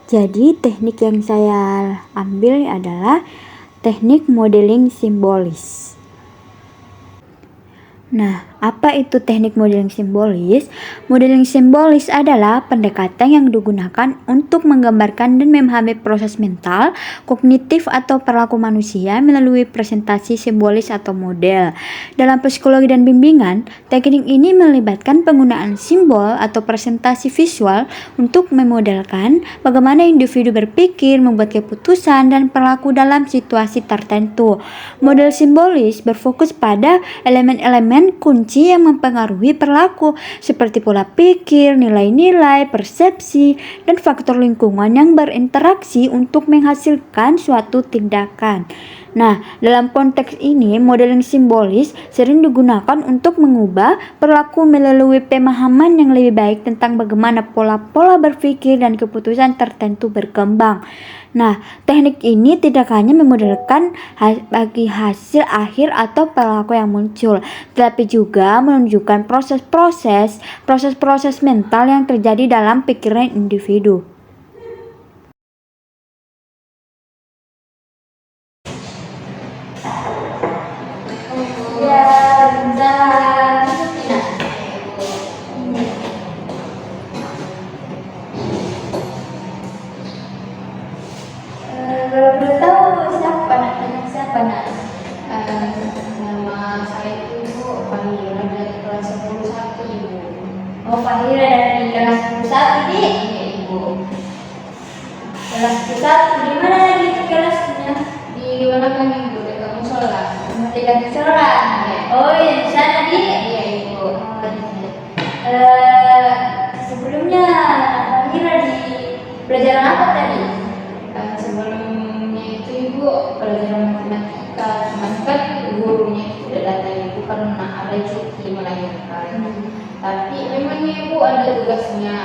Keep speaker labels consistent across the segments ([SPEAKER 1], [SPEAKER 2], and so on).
[SPEAKER 1] Jadi teknik yang saya ambil adalah teknik modeling simbolis. Nah, apa itu teknik modeling simbolis? Modeling simbolis adalah pendekatan yang digunakan untuk menggambarkan dan memahami proses mental, kognitif atau perilaku manusia melalui presentasi simbolis atau model. Dalam psikologi dan bimbingan, teknik ini melibatkan penggunaan simbol atau presentasi visual untuk memodelkan bagaimana individu berpikir, membuat keputusan, dan perilaku dalam situasi tertentu. Model simbolis berfokus pada elemen-elemen kunci yang mempengaruhi perilaku seperti pola pikir, nilai-nilai, persepsi, dan faktor lingkungan yang berinteraksi untuk menghasilkan suatu tindakan. Nah, dalam konteks ini, modeling simbolis sering digunakan untuk mengubah perilaku melalui pemahaman yang lebih baik tentang bagaimana pola-pola berpikir dan keputusan tertentu berkembang. Nah, teknik ini tidak hanya memodelkan bagi hasil akhir atau perilaku yang muncul, tetapi juga menunjukkan proses-proses mental yang terjadi dalam pikiran individu.
[SPEAKER 2] Boleh tahu siapa nak?
[SPEAKER 3] Nama saya itu Ibu Fahira dari kelas 11 Ibu.
[SPEAKER 2] Oh, Fahira dari kelas 11 di?
[SPEAKER 3] Iya Ibu.
[SPEAKER 2] Kelas 11 di mana lagi kelasnya?
[SPEAKER 3] Di belakang Ibu dekat musola.
[SPEAKER 2] Dekat musola. Oh, yang di sana di?
[SPEAKER 3] Iya Ibu.
[SPEAKER 2] Sebelumnya Fahira di pelajaran apa tadi?
[SPEAKER 3] Sebelumnya itu Ibu pelajaran matematika, cuman kan gurunya itu tidak datang Ibu karena ada cuti melahirkan. Tapi memang Ibu ada tugasnya,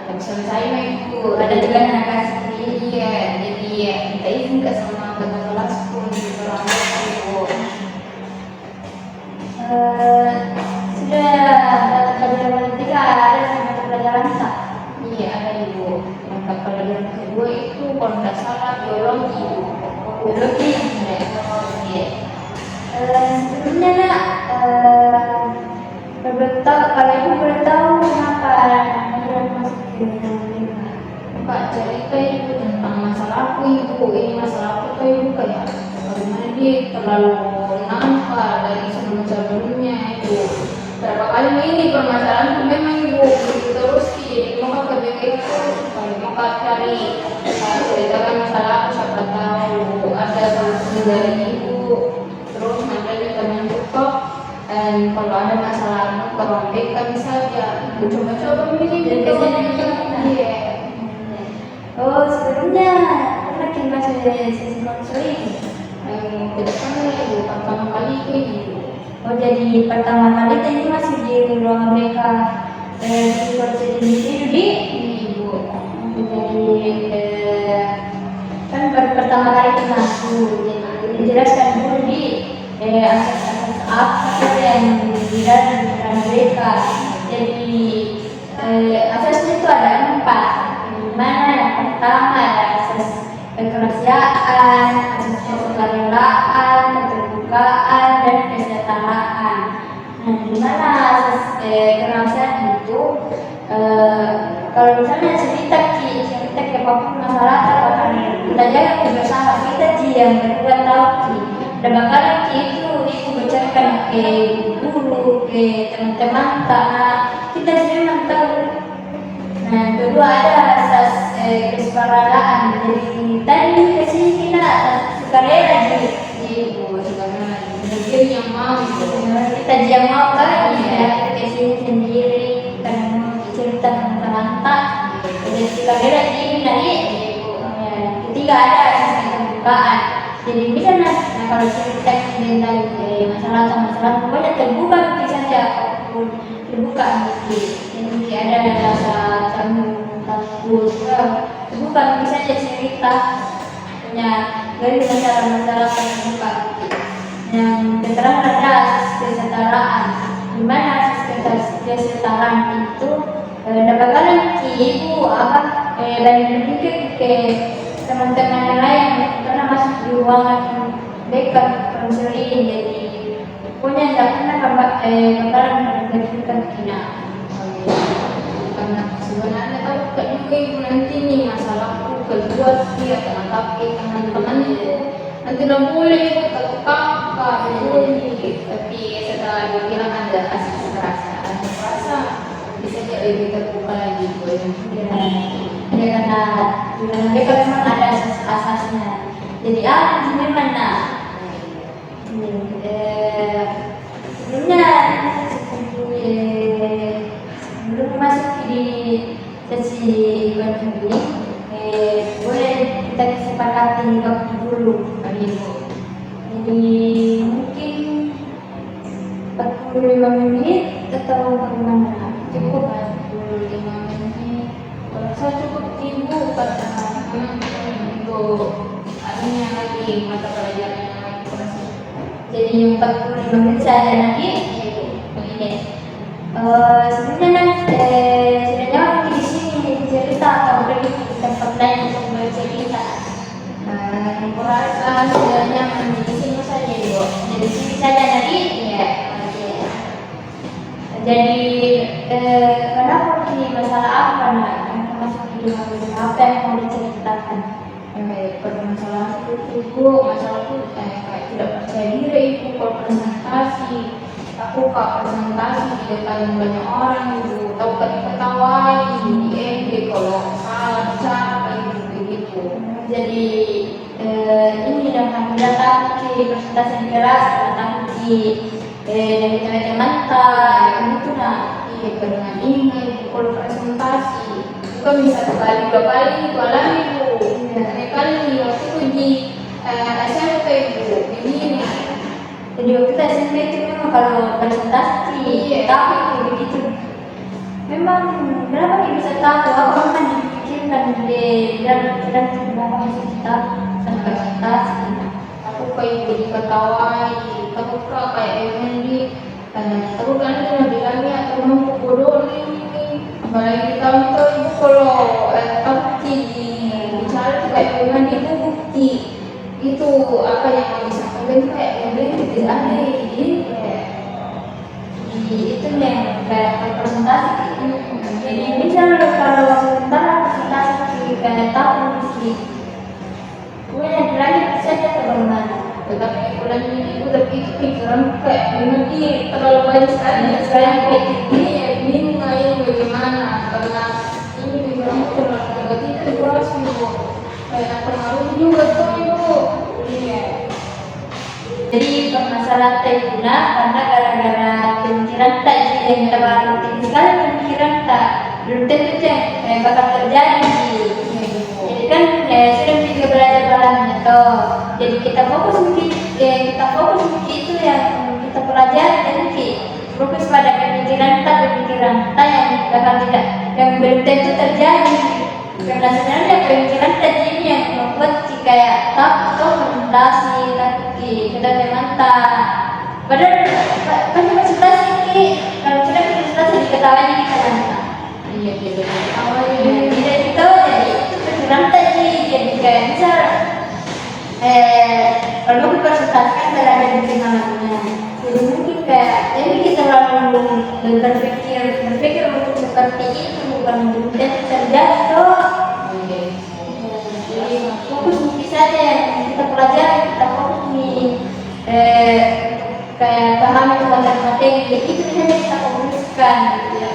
[SPEAKER 3] tapi selesai Ibu.
[SPEAKER 2] Ada tugasnya kasih.
[SPEAKER 3] Iya, jadi ya minta izin ke sama kakak kelasku untuk berangkat Ibu.
[SPEAKER 2] Sudah dapat pelajaran matematika, ada mata pelajaran tak?
[SPEAKER 3] Iya ada Ibu. Mata pelajaran kedua itu kalau tidak salah biologi Ibu.
[SPEAKER 2] Biologi.
[SPEAKER 3] Iya.
[SPEAKER 2] Sebelumnya nak, kalau ibu boleh tahu kenapa Fahira masuk ke matematika?
[SPEAKER 3] Kak cerita Ibu tentang masalah aku Ibu. Ini masalah aku tuh Ibu kayak bagaimana dia terlalu nakal dari sebelum-sebelumnya Ibu. Berapa kali ini permasalahan itu memang Ibu begitu terus jadi maka kerja itu kalau maka cari ceritakan masalah aku siapa tahu ada solusi dari Ibu. Terus nanti kita mencoba dan kalau ada masalah ke ruang BK saja coba-coba memilih iya.
[SPEAKER 2] Oh, sebelumnya pernah kita sesi konseling?
[SPEAKER 3] Kedepannya Ibu pertama kali ini.
[SPEAKER 2] Oh, jadi pertama kali tadi masih di ruangan BK di konseling individu di
[SPEAKER 3] Ibu.
[SPEAKER 2] jadi kan baru pertama kali kita masuk, jadi dijelaskan dulu di asas-asas apa yang di dalam BK. Jadi asasnya itu ada 4. Dimana yang pertama ada asas kekerjaan, asas kesukarelaan, keterbukaan, dan kesetaraan. Nah, dimana asas kerahasiaan itu kalau misalnya cerita ke apapun masalah atau kita jaga bersama kita yang berdua tahu dan bakalan itu bocorkan ke guru, ke teman-teman karena kita memang tahu. Nah, kedua ada asas kesukarela. Jadi tadi kasih kita sukarela jadi
[SPEAKER 3] Ibu sekarang dia yang mau
[SPEAKER 2] kita yang mau kan ya kasih sendiri kita mau cerita tentang jadi sukarela jadi dari ketiga ada asas keterbukaan. Jadi misalnya kalau cerita tentang masalah atau masalah pokoknya terbuka saja apapun terbuka jadi ada rasa takut terbuka bisa saja cerita punya dari masalah terbuka. Yang terakhir ada asas kesetaraan, di mana asas kesetaraan itu dapat kalian ibu apa dan juga ke teman-teman yang lain pernah masuk di ruangan backup konseling, jadi pokoknya tidak pernah bakalan mendengarkan Kina.
[SPEAKER 3] Karena sebenarnya tahu kan juga ibu nanti nih masalahku kedua sih atau tapi teman-teman itu nanti udah boleh itu takut kakak boleh, tapi setelah dia bilang ada asas rasa bisa jadi lebih terbuka lagi boleh.
[SPEAKER 2] Ya karena mereka memang ada asas-asasnya. Jadi ini mana? Sebelumnya sebelum masuk di sesi ini, boleh kita kesepakati waktu dulu kali ini. Jadi mungkin 45 menit atau bagaimana?
[SPEAKER 3] Cukup 45 menit. Kalau saya cukup ibu karena untuk adanya lagi mata pelajaran yang lagi proses.
[SPEAKER 2] Jadi 45 menit saja nanti begini. Sebenarnya waktu di sini cerita atau pergi ke tempat lain untuk bercerita.
[SPEAKER 3] Merasa sudah nyaman di sini saja ibu.
[SPEAKER 2] Jadi sini saja nanti ya. Jadi kenapa ini masalah apa nak? Masuk di apa yang mau diceritakan?
[SPEAKER 3] Permasalahan itu ibu, masalah itu kayak tidak percaya diri ibu kalau presentasi. Aku kak presentasi di depan banyak orang ibu, tahu kan ketawain di MD kalau salah bicara ibu begitu.
[SPEAKER 2] Jadi ini dengan datang ke presentasi di kelas, datang di dari teman-teman itu nah
[SPEAKER 3] Iya dengan ini kalau presentasi bukan bisa sekali dua kali ibu. Dan kali waktu itu di SMP ibu begini.
[SPEAKER 2] jadi waktu kita SMP itu memang kalau presentasi tapi itu begitu memang berapa kita bisa tahu apa yang dipikirkan di dalam berapa bisa kita presentasi.
[SPEAKER 3] Aku kayak jadi ketawain, aku kayak Emendi, aku kan cuma bilangnya atau mau bodoh nih, apalagi tahu itu ibu kalau bukti bicara kayak Emendi itu bukti itu apa yang mau disampaikan kayak Emendi tidak ada ini
[SPEAKER 2] itu yang kayak presentasi jadi misalnya kalau sebentar presentasi kayak tahu sih punya lagi saja teman-teman.
[SPEAKER 3] tetapi bulan ini udah itu pikiran kayak Emendi terlalu banyak sekali sekarang kayak ini bingung ini bagaimana karena ini pikiran terlalu negatif terus ibu kayak terlalu juga tuh ibu. Iya.
[SPEAKER 2] Jadi permasalahan tak guna karena gara-gara pemikiran tak yang terlalu tinggi sekali pemikiran tak belum tentu yang bakal terjadi. Jadi kan sudah juga belajar bahannya toh. Jadi kita fokus mungkin itu yang kita pelajari dan fokus pada pemikiran tak yang bakal tidak yang belum tentu terjadi. Karena sebenarnya pemikiran tak ini yang membuat kayak takut presentasi kita teman tak. Padahal kan presentasi ini kalau sudah presentasi diketahui kita nanti.
[SPEAKER 3] Iya gitu.
[SPEAKER 2] Tidak itu jadi itu pikiran tadi jadi kayak misal kalau mau presentasikan berada di tengah-tengahnya jadi mungkin kayak jadi kita lalu berpikir untuk seperti itu bukan untuk terjadi toh. Jadi fokus mungkin saja yang kita pelajari kita fokus nih kayak pahami tentang materi itu saja kita fokuskan gitu ya.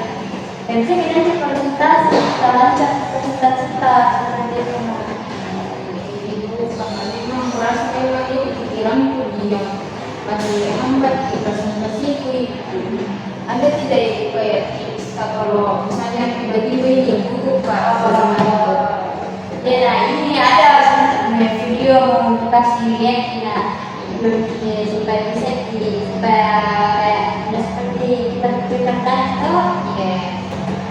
[SPEAKER 2] Dan saya nanti presentasi, kita lancar presentasi kita seperti itu.
[SPEAKER 3] Ibu karena memang merasa memang itu pikiranku dia masih hambat di presentasiku itu. Ada tidak ibu kayak tips kalau misalnya tiba-tiba ini butuh apa namanya?
[SPEAKER 2] Ya, nah ini ada video mau kasih lihat nah supaya bisa supaya kayak udah seperti kita pikirkan tadi toh.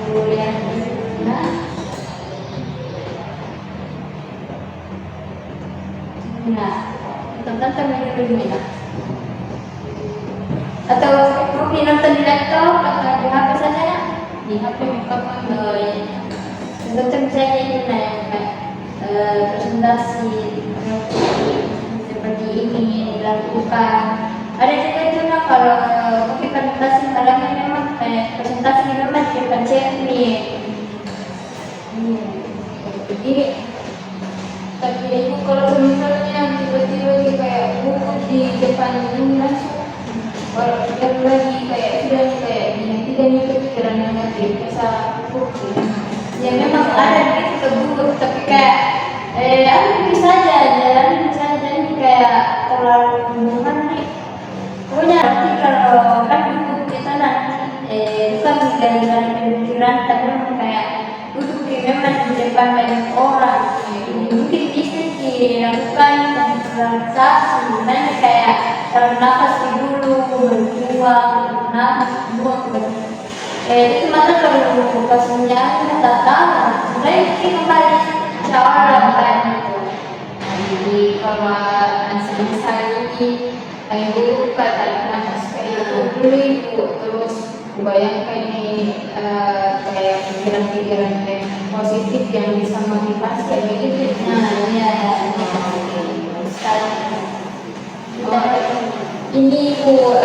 [SPEAKER 2] Lihat nah tonton dulu ya atau mungkin nonton di laptop atau di HP saja di HP makeup tonton saya presentasi seperti ini dilakukan. Ada juga itu nah kalau mungkin presentasi halangan memang presentasi memang di depan cermin.
[SPEAKER 3] Jadi tapi ibu kalau misalnya tiba-tiba kayak buku di depan ini langsung kalau kita lagi kayak sudah kayak gini tidak nih kepikiran yang negatif bisa buku
[SPEAKER 2] Ya memang ada begitu keburuk tapi kayak aku bisa aja jalan bisa aja nih kayak terlalu hubungan nih. Pokoknya nanti kalau kan duduk kita nanti bukan dari pemikiran tapi memang kayak duduk di memang di depan banyak orang. Mungkin bisa dilakukan dan relaksasi, mana kayak taruh nafas dulu, berjuang, nafas, buang, itu mana kalau pas menjaga datang, mulai kembali cara kayak gitu.
[SPEAKER 3] jadi kalau misal ini ibu kata nafas kayak itu dulu ibu terus bayangkan ini kayak pikiran-pikiran yang positif yang bisa motivasi kayak gitu.
[SPEAKER 2] Nah, ya,
[SPEAKER 3] Ini bu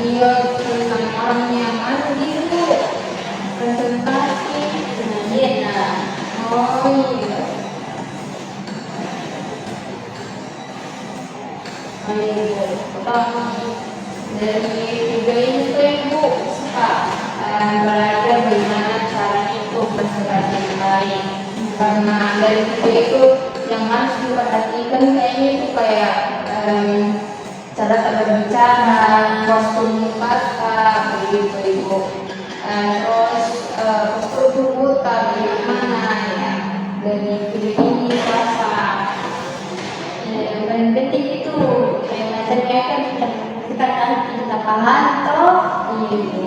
[SPEAKER 3] video tentang orang nyaman gitu presentasi.
[SPEAKER 2] nah,
[SPEAKER 3] Oh iya. Ayo, pertama dari video ini tuh ibu suka belajar bagaimana caranya itu presentasi yang baik. Karena dari video itu yang harus diperhatikan kayaknya itu kayak cara berbicara, postur kata, begitu ibu. Terus postur tubuh bagaimana ya dari video ini terasa.
[SPEAKER 2] yang paling penting itu materinya kan kita nanti kita paham toh.
[SPEAKER 3] Ibu.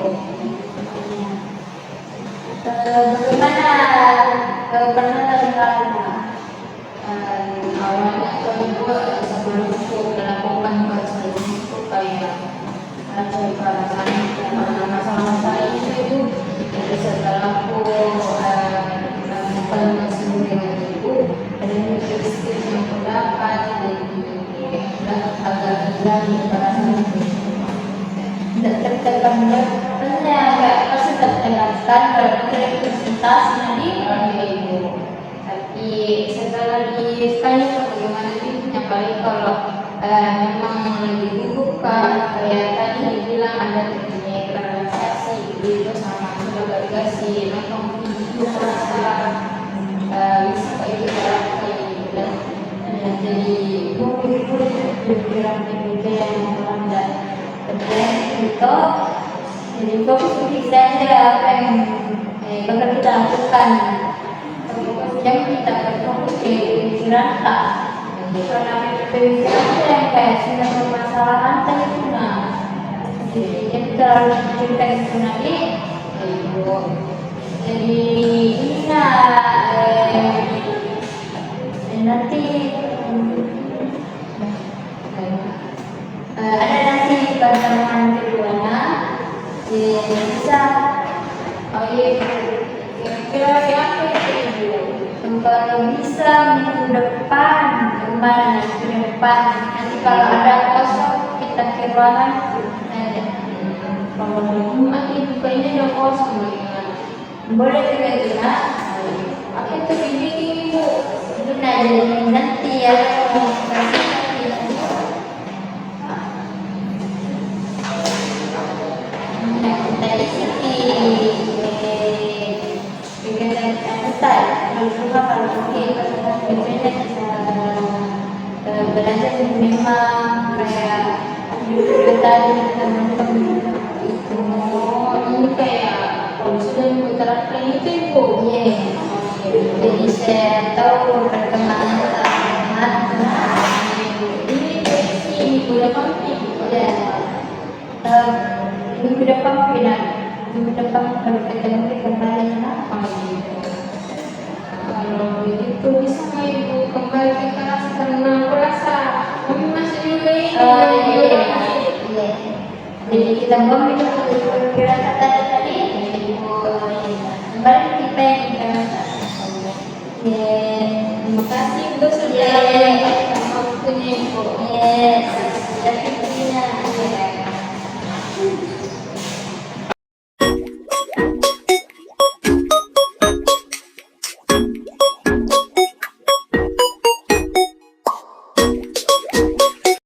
[SPEAKER 2] Bagaimana pernah terkenal?
[SPEAKER 3] Awalnya kedua sebelum itu melakukan bahasa itu kayak cari perasaan karena masalah-masalah itu jadi setelah aku melakukan sendiri dengan ibu dan tips-tips yang aku dapat dan agak hilang perasaan itu.
[SPEAKER 2] Tidak terkenal rasanya agak masih tertekankan kalau kita presentasi nanti.
[SPEAKER 3] Ibu. Tapi setelah ditanya bagaimana tipsnya paling kalau memang lagi dibuka kayak tadi dibilang ada teknik relaksasi gitu sama sudah gak dikasih nonton video bisa kayak gitu dan jadi
[SPEAKER 2] pikiran-pikiran yang melanda kemudian itu jadi fokus bisa aja apa yang bakal kita lakukan jangan kita berfokus di pikiran tak karena pikiran itu yang kayak sudah permasalahan tadi itu nah jadi kita terlalu memikirkan itu nanti jadi ini nanti ada nanti pertemuan keduanya bisa
[SPEAKER 3] kira-kira apa itu ibu?
[SPEAKER 2] kalau bisa minggu depan kemana minggu depan nanti kalau ada kosong kita ke ruangan
[SPEAKER 3] Kalau Jumat itu kayaknya udah kosong bagaimana?
[SPEAKER 2] boleh juga itu nak
[SPEAKER 3] Apa itu bimbing ibu?
[SPEAKER 2] itu nah jadi nanti ya kita di sini kegiatan kita kalau cuma kalau mungkin biasanya kita belajar memang kayak kita teman-teman itu
[SPEAKER 3] Ini kayak kalau sudah diterapkan itu ibu.
[SPEAKER 2] jadi saya tahu perkembangan
[SPEAKER 3] Ini prediksi minggu depan ibu.
[SPEAKER 2] minggu depan pindah minggu depan kalau ketemu kembali
[SPEAKER 3] Oh, gitu. Kalau begitu bisa nggak ibu kembali ke kelas karena aku rasa kami masih juga ini.
[SPEAKER 2] jadi kita ngomong itu kira kata tadi kembali kita yang
[SPEAKER 3] Terima kasih Punya ibu.
[SPEAKER 2] Yes.